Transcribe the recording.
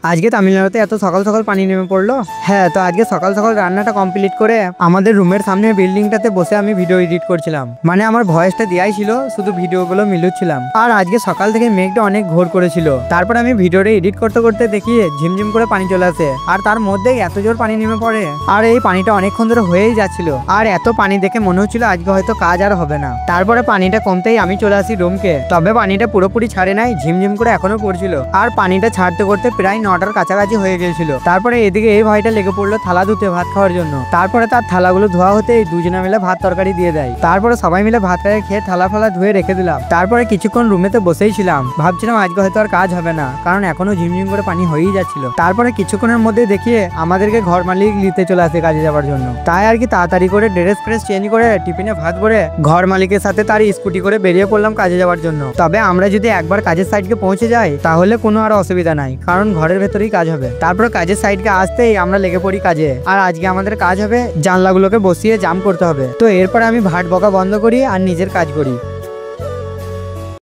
আজকে তামিলনাড়ুতে এত সকাল সকাল পানি নেমে পড়লো। হ্যাঁ, তো আজকে সকাল সকাল রান্নাটা কমপ্লিট করে আমাদের রুমের সামনে বিল্ডিংটাতে বসে আমি ভিডিও এডিট করছিলাম। মানে আমার ভয়েসটা দেওয়াই ছিল, শুধু ভিডিওগুলো মিলুচ্ছিলাম। আর আজকে সকাল থেকে মেঘটা অনেক ঘোর করেছিল। তারপর আমি ভিডিওটা এডিট করতে করতে দেখি ঝিমঝিম করে পানি চলে আসে, আর তার মধ্যেই এত জোর পানি নেমে পড়ে। আর এই পানিটা অনেকক্ষণ ধরে হয়েই যাচ্ছিল, আর এত পানি দেখে মনে হচ্ছিল আজকে হয়তো কাজ আর হবে না। তারপরে পানিটা কমতেই আমি চলে আসি রুমকে। তবে পানিটা পুরোপুরি ছাড়ে নাই, ঝিমঝিম করে এখনো পড়ছিল। আর পানিটা ছাড়তে করতে প্রায় 9টার কাছাকাছি হয়ে গিয়েছিল। তারপরে এদিকে এই ভাইটা লেগে পড়লো থালা ধুতে ভাত খাওয়ার জন্য। তারপরে তার থালাগুলো ধোয়া হতে দুজনে মিলে ভাত তরকারি দিয়ে দেয়। তারপরে সবাই মিলে ভাত খেয়ে থালা ফালা ধুয়ে রেখে দিলাম। তারপরে কিছুক্ষণ রুমেতে বসেই ছিলাম, ভাবছিলাম আজকে হয়তো আর কাজ হবে না, কারণ এখনো ঝিমঝিম করে পানি হয়েই যাচ্ছিল। তারপরে কিছুক্ষণের মধ্যে দেখিয়ে আমাদেরকে ঘর মালিক নিতে চলে আসে কাজে যাওয়ার জন্য। তাই আর কি তাড়াতাড়ি করে ড্রেস ফ্রেস চেঞ্জ করে টিফিনে ভাত ভরে ঘর মালিকের সাথে তার স্কুটি করে বেরিয়ে পড়লাম কাজে যাওয়ার জন্য। তবে আমরা যদি একবার কাজের সাইডকে পৌঁছে যাই তাহলে কোনো আর অসুবিধা নাই, কারণ ঘরের ভেতরেই কাজ হবে। তারপর কাজের সাইডকে আসতেই আমরা লেগে পড়ি কাজে। আর আজকে আমাদের কাজ হবে জানলাগুলোকে বসিয়ে জাম করতে হবে। তো এরপরে আমি ভাট বকা বন্ধ করি আর নিজের কাজ করি।